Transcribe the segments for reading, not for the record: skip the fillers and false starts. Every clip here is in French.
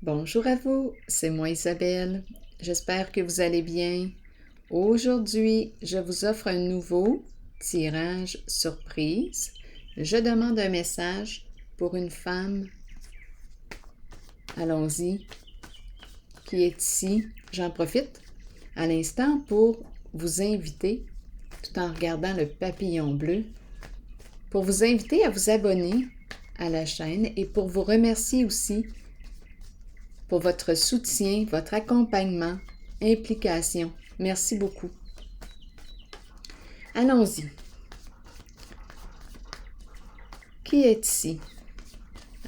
Bonjour à vous, c'est moi Isabelle. J'espère que vous allez bien. Aujourd'hui, je vous offre un nouveau tirage surprise. Je demande un message pour une femme, allons-y, qui est ici. J'en profite à l'instant pour vous inviter, tout en regardant le papillon bleu, pour vous inviter à vous abonner à la chaîne et pour vous remercier aussi pour votre soutien, votre accompagnement, implication. Merci beaucoup. Allons-y. Qui est ici?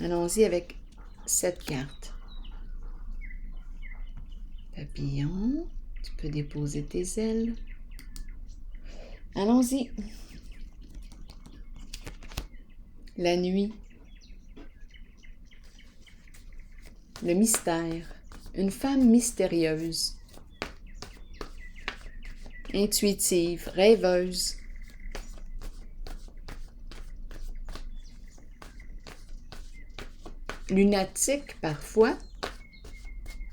Allons-y avec cette carte. Papillon, tu peux déposer tes ailes. Allons-y. La nuit. Le mystère. Une femme mystérieuse. Intuitive, rêveuse. Lunatique parfois.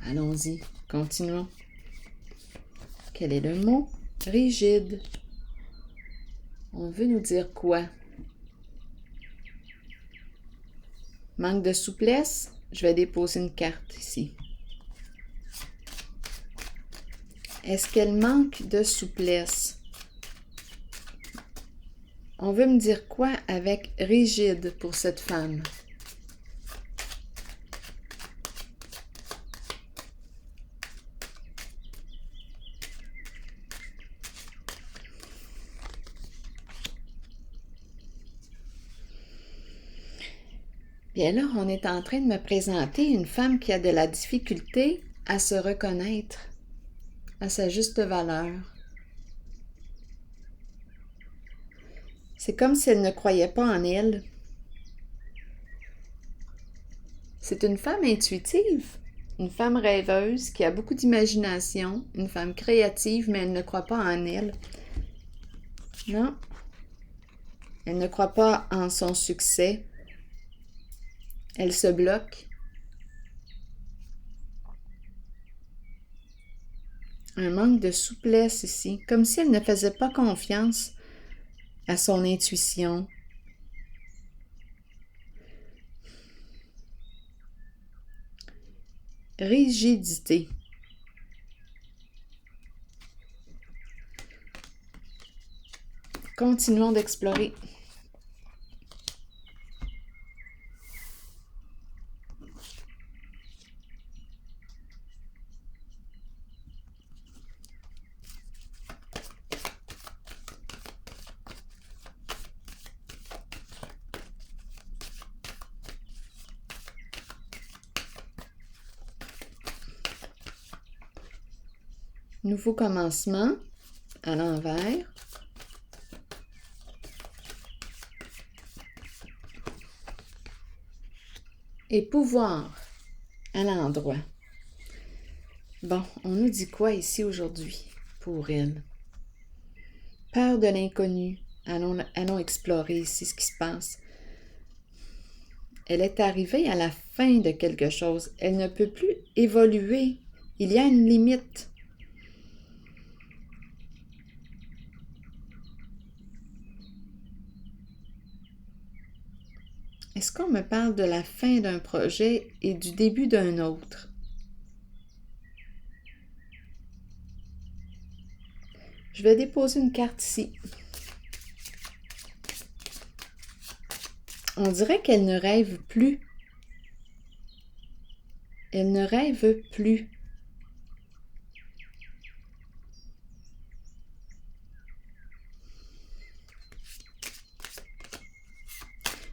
Allons-y, continuons. Quel est le mot? Rigide. On veut nous dire quoi? Manque de souplesse? Je vais déposer une carte ici. Est-ce qu'elle manque de souplesse? On veut me dire quoi avec rigide pour cette femme? Bien là, on est en train de me présenter une femme qui a de la difficulté à se reconnaître à sa juste valeur. C'est comme si elle ne croyait pas en elle. C'est une femme intuitive, une femme rêveuse qui a beaucoup d'imagination, une femme créative, mais elle ne croit pas en elle. Non, elle ne croit pas en son succès. Elle se bloque. Un manque de souplesse ici, comme si elle ne faisait pas confiance à son intuition. Rigidité. Continuons d'explorer. Nouveau commencement à l'envers. Et pouvoir à l'endroit. Bon, on nous dit quoi ici aujourd'hui pour elle? Peur de l'inconnu. Allons explorer ici ce qui se passe. Elle est arrivée à la fin de quelque chose. Elle ne peut plus évoluer. Il y a une limite. Est-ce qu'on me parle de la fin d'un projet et du début d'un autre? Je vais déposer une carte ici. On dirait qu'elle ne rêve plus. Elle ne rêve plus.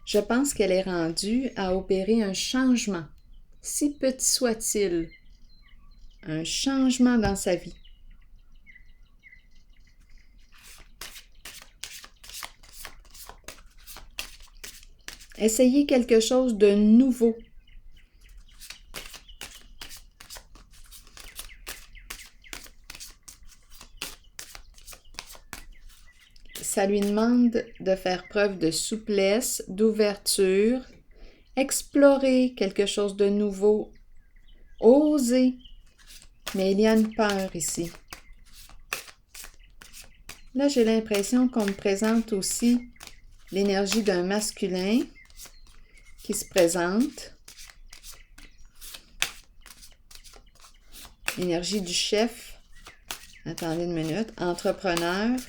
Je pense qu'elle est rendue à opérer un changement, si petit soit-il, un changement dans sa vie. Essayez quelque chose de nouveau. Ça lui demande de faire preuve de souplesse, d'ouverture, explorer quelque chose de nouveau, oser. Mais il y a une peur ici. Là, j'ai l'impression qu'on me présente aussi l'énergie d'un masculin qui se présente. L'énergie du chef. Attendez une minute. Entrepreneur.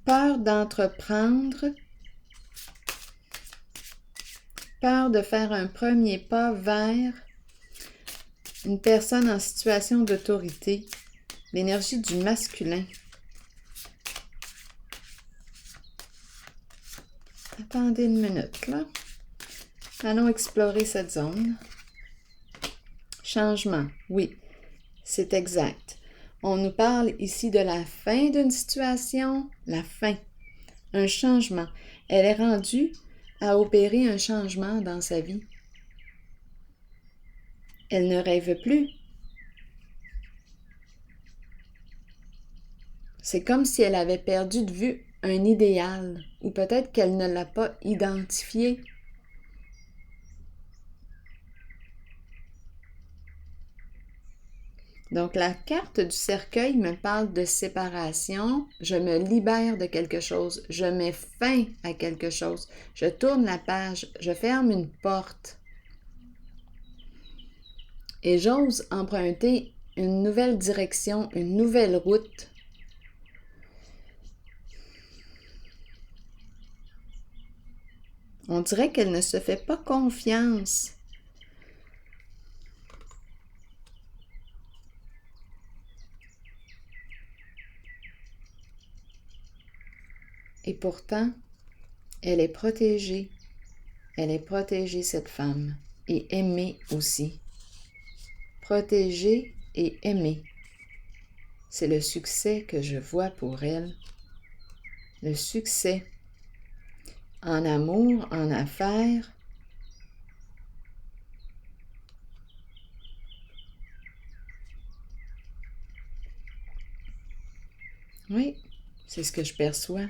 Peur d'entreprendre. Peur de faire un premier pas vers une personne en situation d'autorité. L'énergie du masculin. Attendez une minute, là. Allons explorer cette zone. Changement, oui, c'est exact. On nous parle ici de la fin d'une situation, la fin, un changement. Elle est rendue à opérer un changement dans sa vie. Elle ne rêve plus. C'est comme si elle avait perdu de vue un idéal, ou peut-être qu'elle ne l'a pas identifié. Donc, la carte du cercueil me parle de séparation. Je me libère de quelque chose. Je mets fin à quelque chose. Je tourne la page. Je ferme une porte. Et j'ose emprunter une nouvelle direction, une nouvelle route. On dirait qu'elle ne se fait pas confiance. Et pourtant, elle est protégée. Elle est protégée, cette femme, et aimée aussi. Protégée et aimée. C'est le succès que je vois pour elle. Le succès en amour, en affaires. Oui, c'est ce que je perçois.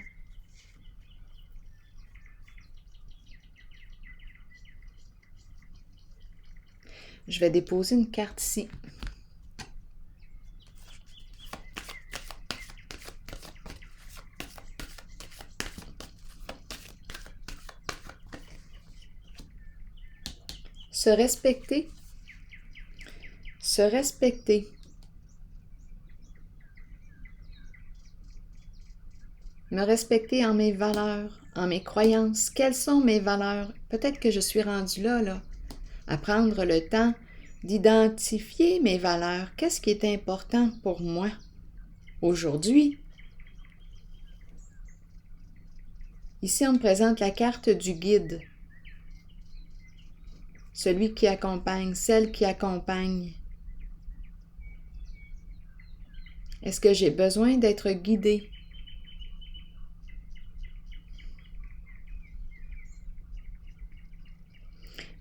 Je vais déposer une carte ici. Se respecter. Se respecter. Me respecter en mes valeurs, en mes croyances. Quelles sont mes valeurs? Peut-être que je suis rendue là, à prendre le temps d'identifier mes valeurs. Qu'est-ce qui est important pour moi aujourd'hui? Ici, on me présente la carte du guide. Celui qui accompagne, celle qui accompagne. Est-ce que j'ai besoin d'être guidée?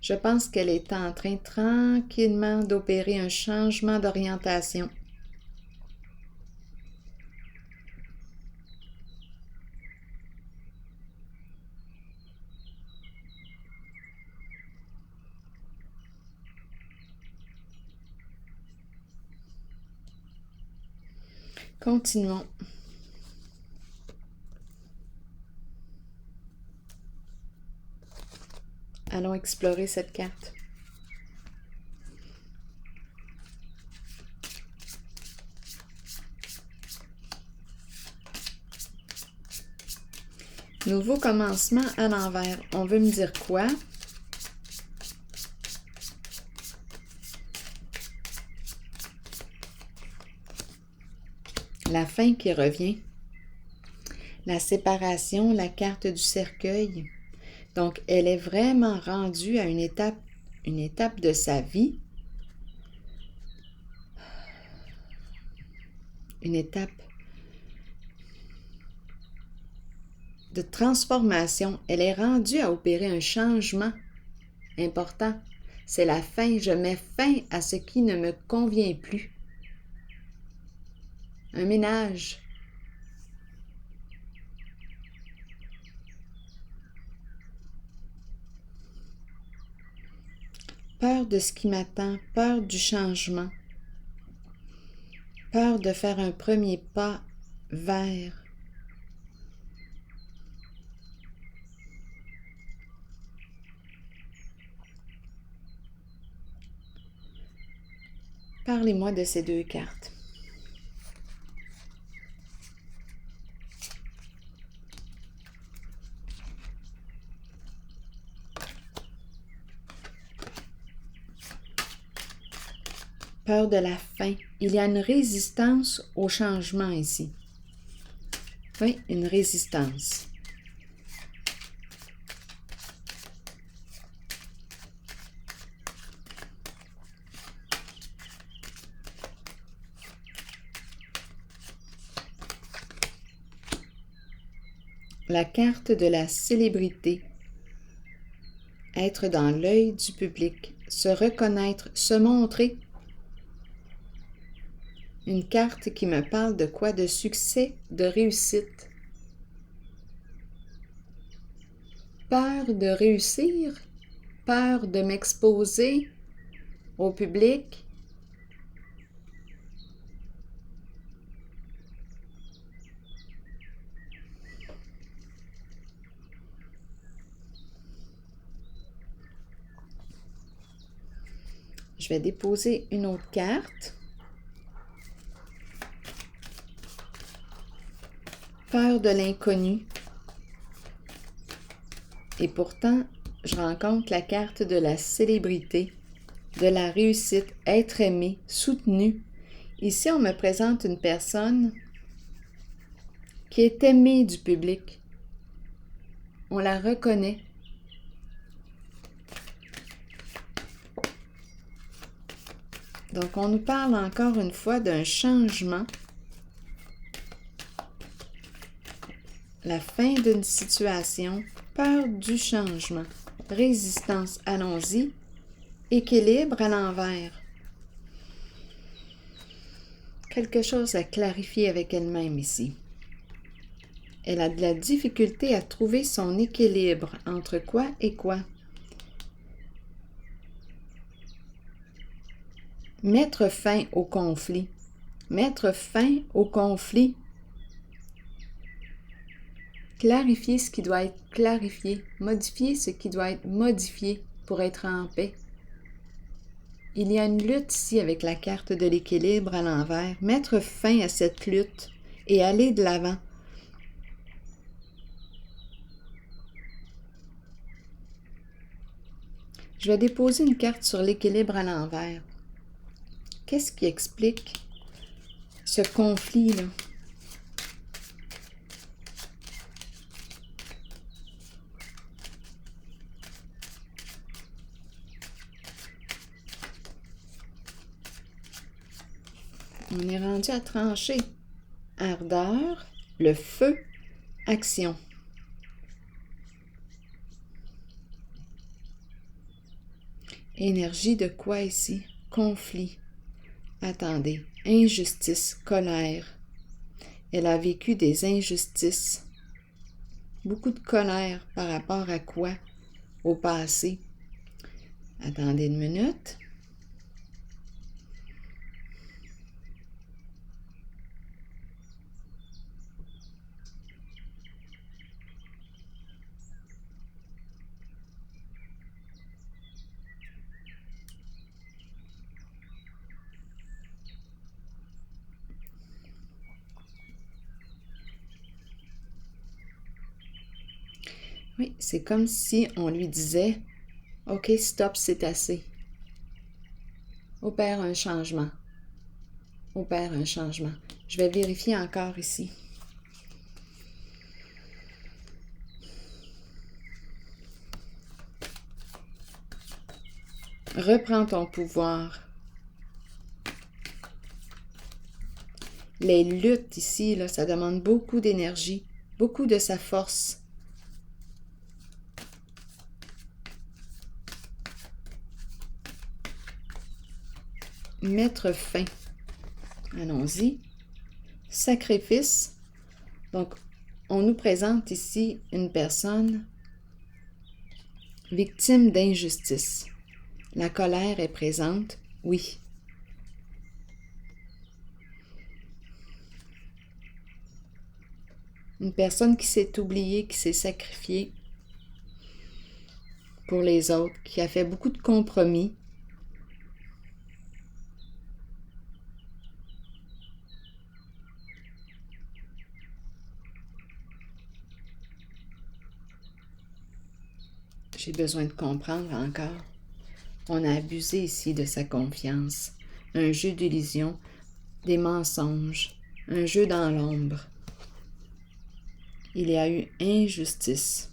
Je pense qu'elle est en train tranquillement d'opérer un changement d'orientation. Continuons. Allons explorer cette carte. Nouveau commencement à l'envers. On veut me dire quoi? La fin qui revient. La séparation, la carte du cercueil. Donc, elle est vraiment rendue à une étape de sa vie. Une étape de transformation. Elle est rendue à opérer un changement important. C'est la fin. Je mets fin à ce qui ne me convient plus. Un ménage. peur de ce qui m'attend, peur du changement, peur de faire un premier pas vers. Parlez-moi de ces deux cartes. Peur de la fin. Il y a une résistance au changement ici. Oui, une résistance. La carte de la célébrité. Être dans l'œil du public, se reconnaître, se montrer. Une carte qui me parle de quoi? De succès, de réussite. Peur de réussir, peur de m'exposer au public. Je vais déposer une autre carte. Peur de l'inconnu. Et pourtant, je rencontre la carte de la célébrité, de la réussite, être aimé, soutenu. Ici, on me présente une personne qui est aimée du public. On la reconnaît. Donc, on nous parle encore une fois d'un changement, la fin d'une situation, peur du changement, résistance, allons-y, équilibre à l'envers. Quelque chose à clarifier avec elle-même ici. Elle a de la difficulté à trouver son équilibre entre quoi et quoi. Mettre fin au conflit. Mettre fin au conflit. Clarifier ce qui doit être clarifié. Modifier ce qui doit être modifié pour être en paix. Il y a une lutte ici avec la carte de l'équilibre à l'envers. Mettre fin à cette lutte et aller de l'avant. Je vais déposer une carte sur l'équilibre à l'envers. Qu'est-ce qui explique ce conflit-là? On est rendu à trancher. Ardeur, le feu, action. Énergie de quoi ici? Conflit. Attendez, injustice, colère. Elle a vécu des injustices. Beaucoup de colère par rapport à quoi? Au passé. Attendez une minute. Oui, c'est comme si on lui disait « Ok, stop, c'est assez. Opère un changement. Opère un changement. » Je vais vérifier encore ici. Reprends ton pouvoir. Les luttes ici, là, ça demande beaucoup d'énergie, beaucoup de sa force. Mettre fin. Allons-y. Sacrifice. Donc, on nous présente ici une personne victime d'injustice. La colère est présente, oui. Une personne qui s'est oubliée, qui s'est sacrifiée pour les autres, qui a fait beaucoup de compromis. J'ai besoin de comprendre encore. On a abusé ici de sa confiance. Un jeu d'illusion, des mensonges, un jeu dans l'ombre. Il y a eu injustice.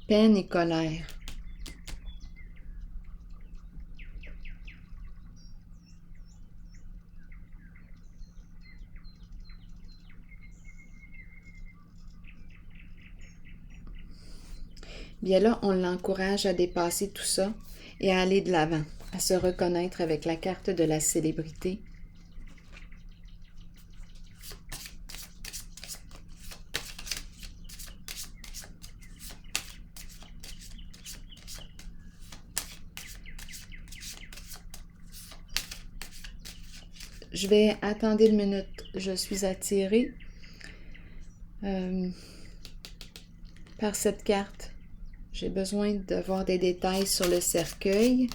Peine et colère. Bien là, on l'encourage à dépasser tout ça et à aller de l'avant, à se reconnaître avec la carte de la célébrité. Je vais attendre une minute. Je suis attirée par cette carte. J'ai besoin d'avoir des détails sur le cercueil.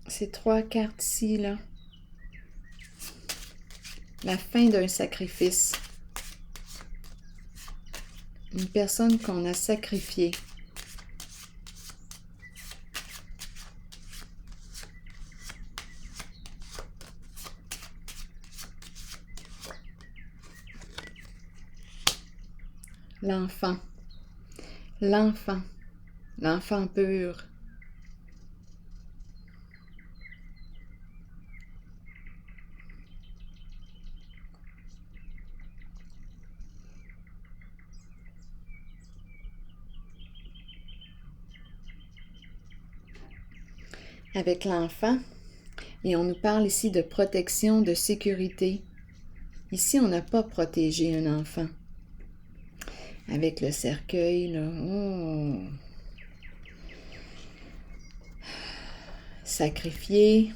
Ces 3 cartes-ci, là. La fin d'un sacrifice. Une personne qu'on a sacrifiée. L'enfant. L'enfant. L'enfant pur. Avec l'enfant, et on nous parle ici de protection, de sécurité. Ici, on n'a pas protégé un enfant. Avec le cercueil, là, oh. Sacrifié,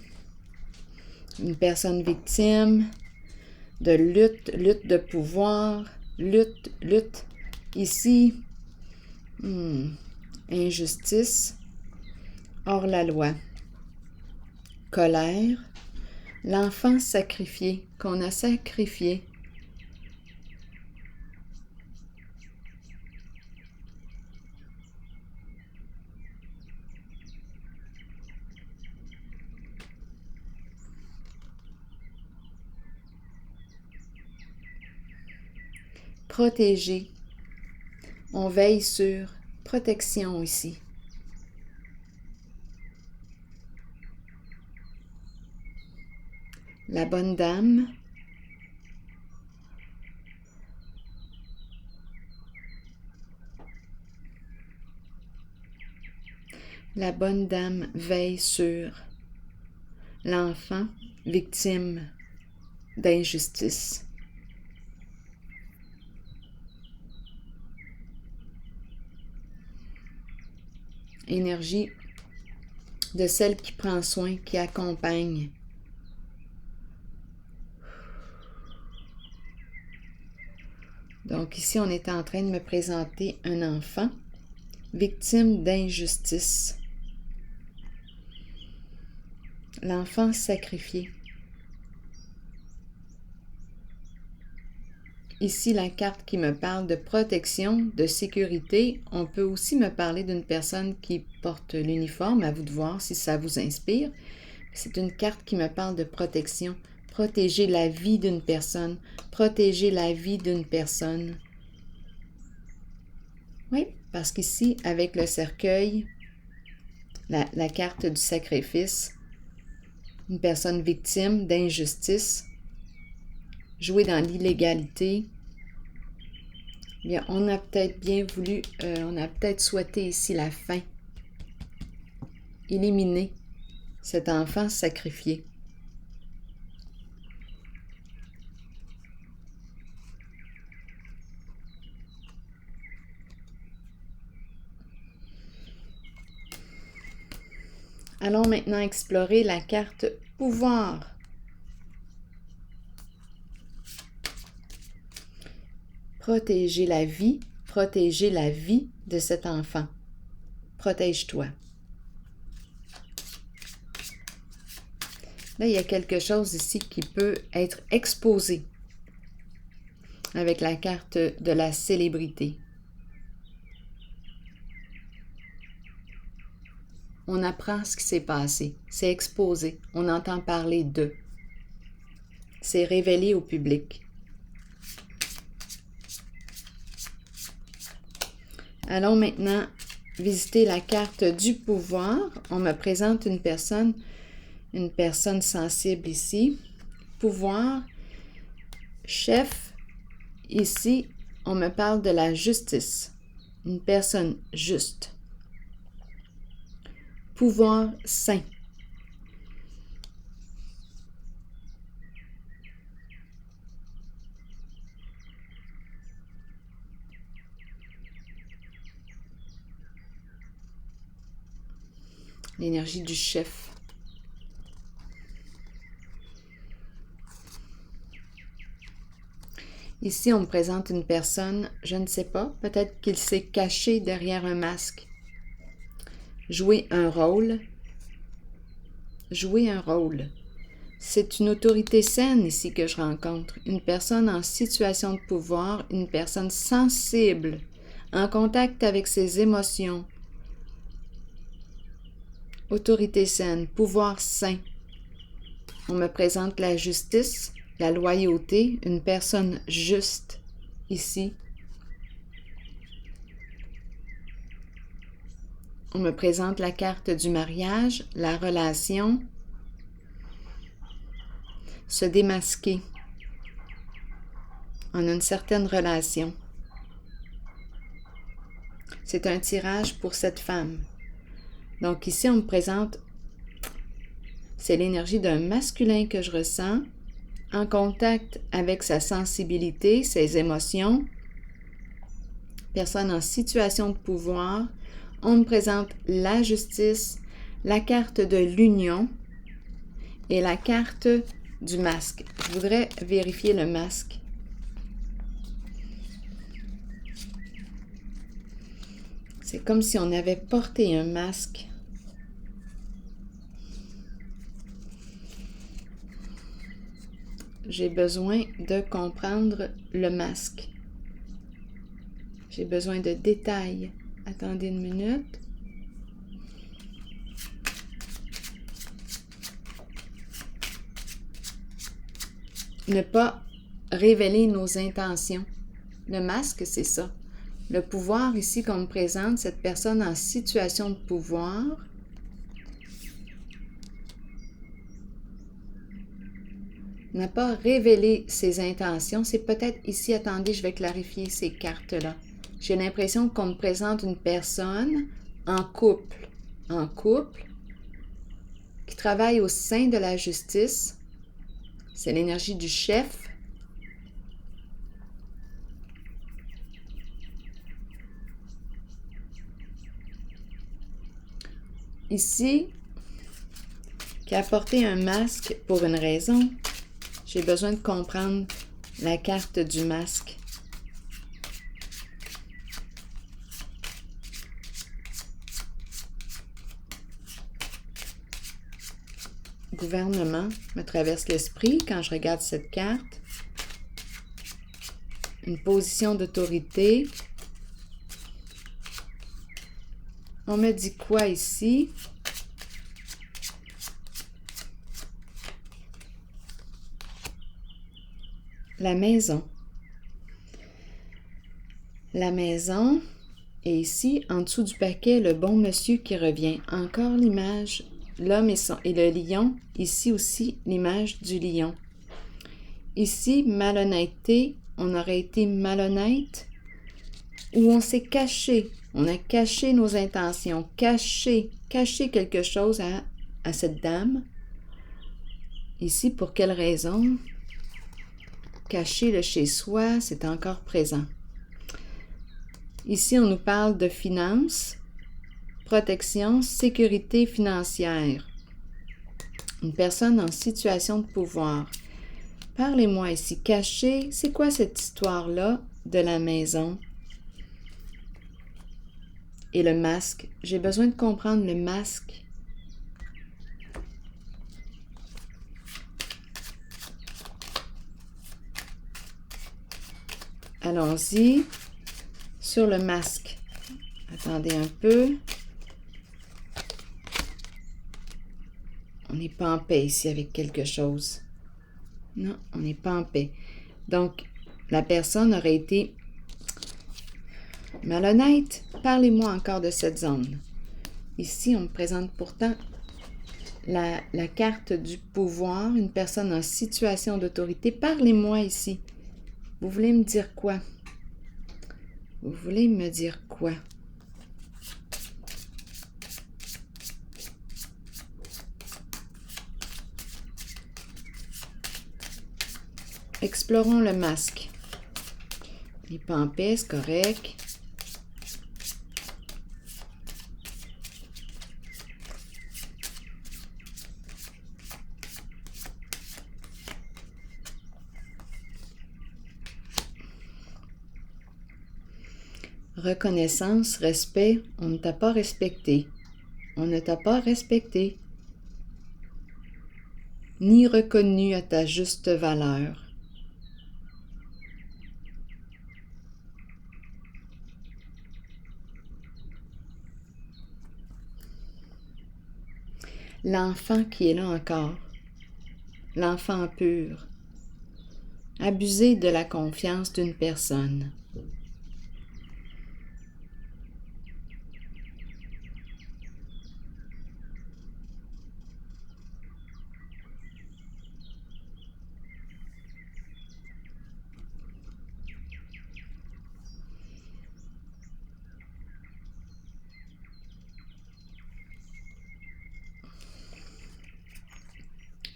une personne victime, de lutte, lutte de pouvoir, lutte. Ici, injustice, hors la loi. Colère, l'enfant sacrifié, qu'on a sacrifié. Protégé, on veille sur protection ici. La bonne dame. La bonne dame veille sur l'enfant victime d'injustice. Énergie de celle qui prend soin, qui accompagne. Donc ici, on est en train de me présenter un enfant victime d'injustice. L'enfant sacrifié. Ici, la carte qui me parle de protection, de sécurité. On peut aussi me parler d'une personne qui porte l'uniforme, à vous de voir si ça vous inspire. C'est une carte qui me parle de protection. Protéger la vie d'une personne. Protéger la vie d'une personne. Oui, parce qu'ici, avec le cercueil, la carte du sacrifice, une personne victime d'injustice, jouer dans l'illégalité, Bien, on a peut-être bien voulu, on a peut-être souhaité ici la fin. Éliminer cet enfant sacrifié. Allons maintenant explorer la carte pouvoir. Protéger la vie de cet enfant. Protège-toi. Là, il y a quelque chose ici qui peut être exposé avec la carte de la célébrité. On apprend ce qui s'est passé. C'est exposé. On entend parler d'eux. C'est révélé au public. Allons maintenant visiter la carte du pouvoir. On me présente une personne sensible ici. Pouvoir, chef. Ici, on me parle de la justice. Une personne juste. Pouvoir saint. L'énergie du chef. Ici, on me présente une personne, je ne sais pas, peut-être qu'il s'est caché derrière un masque. Jouer un rôle. Jouer un rôle. C'est une autorité saine ici que je rencontre. Une personne en situation de pouvoir, une personne sensible, en contact avec ses émotions. Autorité saine, pouvoir sain. On me présente la justice, la loyauté, une personne juste ici. On me présente la carte du mariage, la relation, se démasquer. On a une certaine relation. C'est un tirage pour cette femme. Donc ici, on me présente, c'est l'énergie d'un masculin que je ressens, en contact avec sa sensibilité, ses émotions. Personne en situation de pouvoir. On me présente la justice, la carte de l'union et la carte du masque. Je voudrais vérifier le masque. C'est comme si on avait porté un masque. J'ai besoin de comprendre le masque. J'ai besoin de détails. Attendez une minute. Ne pas révéler nos intentions. Le masque, c'est ça. Le pouvoir ici qu'on me présente, cette personne en situation de pouvoir, n'a pas révélé ses intentions. C'est peut-être ici, attendez, je vais clarifier ces cartes-là. J'ai l'impression qu'on me présente une personne en couple, qui travaille au sein de la justice. C'est l'énergie du chef. Ici, qui a porté un masque pour une raison. J'ai besoin de comprendre la carte du masque. Gouvernement me traverse l'esprit quand je regarde cette carte. Une position d'autorité. On me dit quoi ici? La maison. La maison. Et ici, en dessous du paquet, le bon monsieur qui revient. Encore l'image, l'homme et le lion. Ici aussi, l'image du lion. Ici, malhonnêteté. On aurait été malhonnête. où on s'est caché, on a caché nos intentions, caché quelque chose à cette dame. Ici, pour quelle raison? Cacher le chez soi, c'est encore présent. Ici, on nous parle de finances, protection, sécurité financière. Une personne en situation de pouvoir. Parlez-moi ici. Caché, c'est quoi cette histoire-là de la maison? Et le masque. J'ai besoin de comprendre le masque. Allons-y sur le masque. Attendez un peu. On n'est pas en paix ici avec quelque chose. Non, on n'est pas en paix. Donc, la personne aurait été malhonnête. Parlez-moi encore de cette zone. Ici, on me présente pourtant la carte du pouvoir, une personne en situation d'autorité. Parlez-moi ici. Vous voulez me dire quoi? Vous voulez me dire quoi? Explorons le masque. Il n'est pas en paix, c'est correct. Reconnaissance, respect, on ne t'a pas respecté. On ne t'a pas respecté, ni reconnu à ta juste valeur. L'enfant qui est là encore, l'enfant pur, abuser de la confiance d'une personne.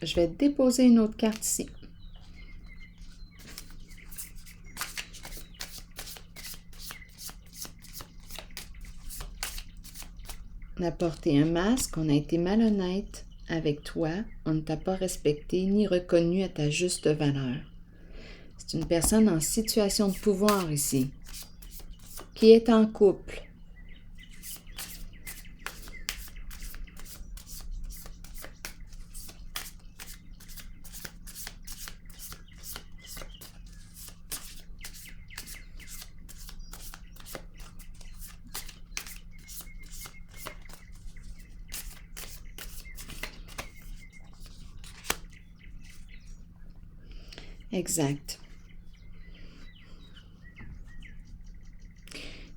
Je vais déposer une autre carte ici. On a porté un masque, on a été malhonnête avec toi, on ne t'a pas respecté ni reconnu à ta juste valeur. C'est une personne en situation de pouvoir ici, qui est en couple. Exact.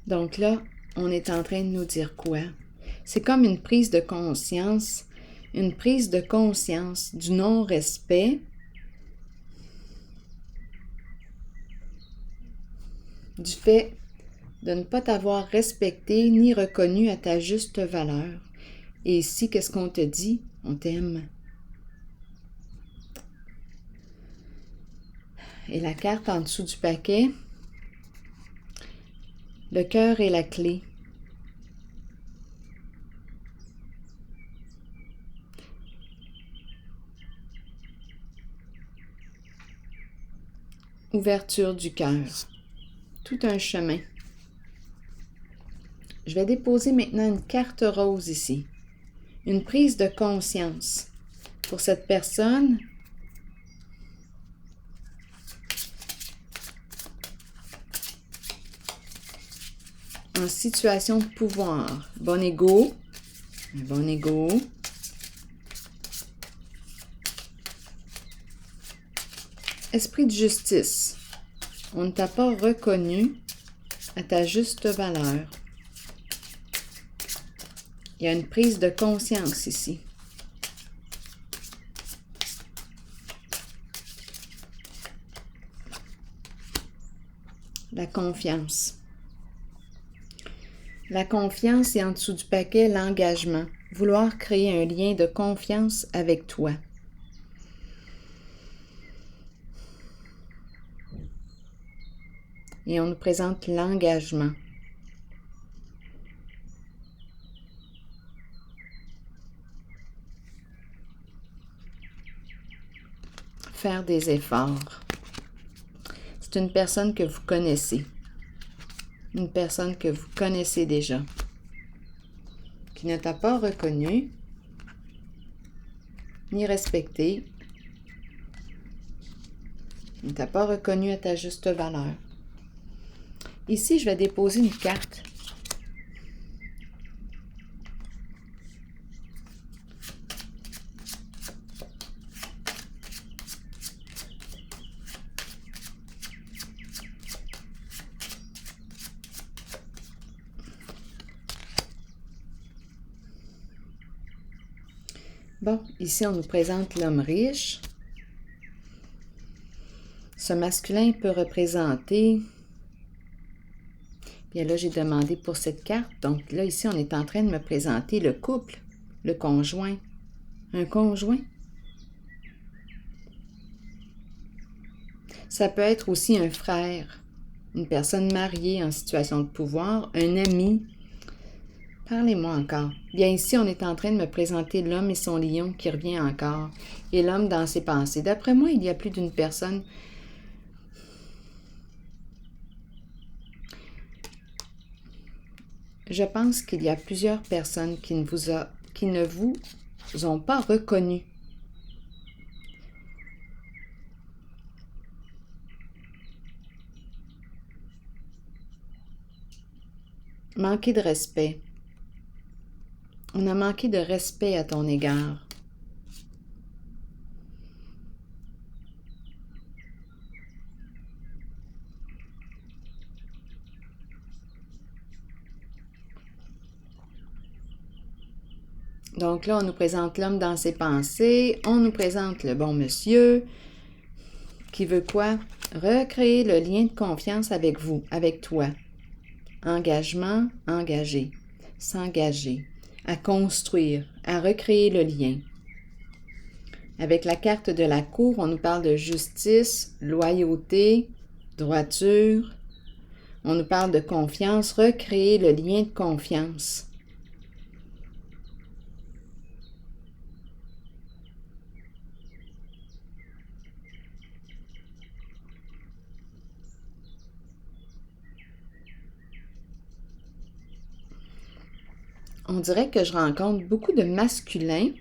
Donc là, on est en train de nous dire quoi? C'est comme une prise de conscience du non-respect, du fait de ne pas t'avoir respecté ni reconnu à ta juste valeur. Et ici, qu'est-ce qu'on te dit? On t'aime. Et la carte en dessous du paquet, le cœur est la clé. Ouverture du cœur. Tout un chemin. Je vais déposer maintenant une carte rose ici. Une prise de conscience pour cette personne. En situation de pouvoir. Bon ego. Un bon ego. Esprit de justice. On ne t'a pas reconnu à ta juste valeur. Il y a une prise de conscience ici. La confiance. La confiance et en dessous du paquet, l'engagement. Vouloir créer un lien de confiance avec toi. Et on nous présente l'engagement. Faire des efforts. C'est une personne que vous connaissez. Une personne que vous connaissez déjà. Qui ne t'a pas reconnu, ni respecté. Ne t'a pas reconnu à ta juste valeur. Ici, je vais déposer une carte. Bon, ici, on nous présente l'homme riche. Ce masculin peut représenter... Bien là, j'ai demandé pour cette carte. Donc là, ici, on est en train de me présenter le couple, le conjoint. Un conjoint. Ça peut être aussi un frère, une personne mariée en situation de pouvoir, un ami. Parlez-moi encore. Bien ici, on est en train de me présenter l'homme et son lion qui revient encore. Et l'homme dans ses pensées. D'après moi, il y a plus d'une personne. Je pense qu'il y a plusieurs personnes qui ne vous ont pas reconnu. Manquer de respect. On a manqué de respect à ton égard. Donc là, on nous présente l'homme dans ses pensées, on nous présente le bon monsieur qui veut quoi? Recréer le lien de confiance avec vous, avec toi. Engagement, engager, s'engager, à construire, à recréer le lien. Avec la carte de la cour, on nous parle de justice, loyauté, droiture. On nous parle de confiance, recréer le lien de confiance. On dirait que je rencontre beaucoup de masculins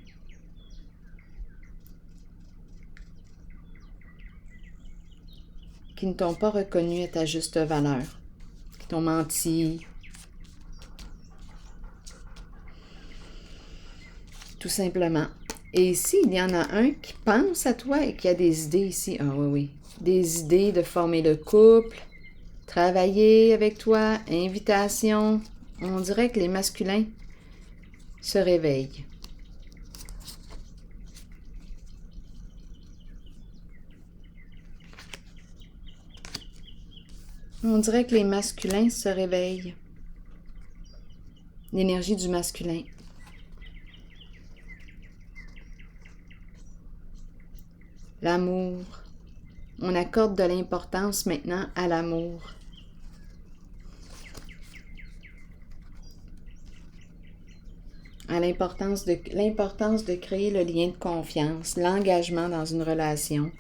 qui ne t'ont pas reconnu à ta juste valeur, qui t'ont menti, tout simplement. Et ici, il y en a un qui pense à toi et qui a des idées ici. Ah oui, oui. Des idées de former le couple, travailler avec toi, invitation. On dirait que les masculins se réveillent. On dirait que les masculins se réveillent. L'énergie du masculin. L'amour. On accorde de l'importance maintenant à l'amour. À l'importance de créer le lien de confiance, l'engagement dans une relation.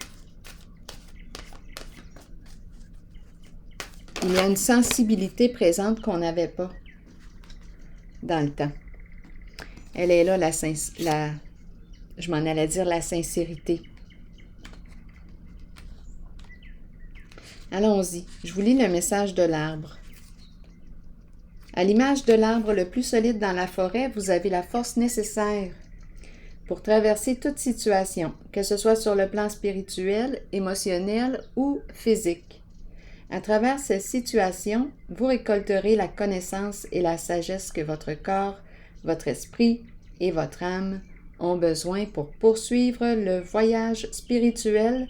Il y a une sensibilité présente qu'on n'avait pas dans le temps. Elle est là, je m'en allais dire la sincérité. Allons-y, je vous lis le message de l'arbre. À l'image de l'arbre le plus solide dans la forêt, vous avez la force nécessaire pour traverser toute situation, que ce soit sur le plan spirituel, émotionnel ou physique. À travers ces situations, vous récolterez la connaissance et la sagesse que votre corps, votre esprit et votre âme ont besoin pour poursuivre le voyage spirituel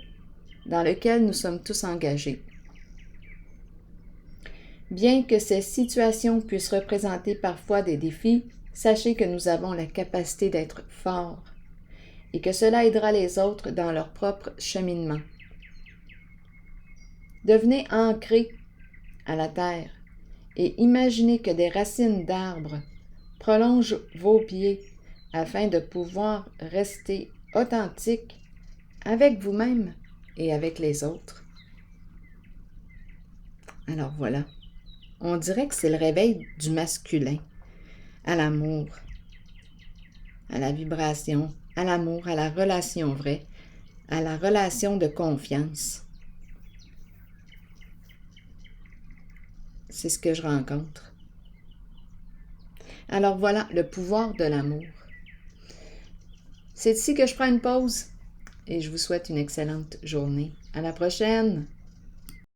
dans lequel nous sommes tous engagés. Bien que ces situations puissent représenter parfois des défis, sachez que nous avons la capacité d'être forts et que cela aidera les autres dans leur propre cheminement. Devenez ancrés à la terre et imaginez que des racines d'arbres prolongent vos pieds afin de pouvoir rester authentique avec vous-même et avec les autres. Alors voilà, on dirait que c'est le réveil du masculin, à l'amour, à la vibration, à l'amour, à la relation vraie, à la relation de confiance. C'est ce que je rencontre. Alors voilà, le pouvoir de l'amour. C'est ici que je prends une pause et je vous souhaite une excellente journée. À la prochaine!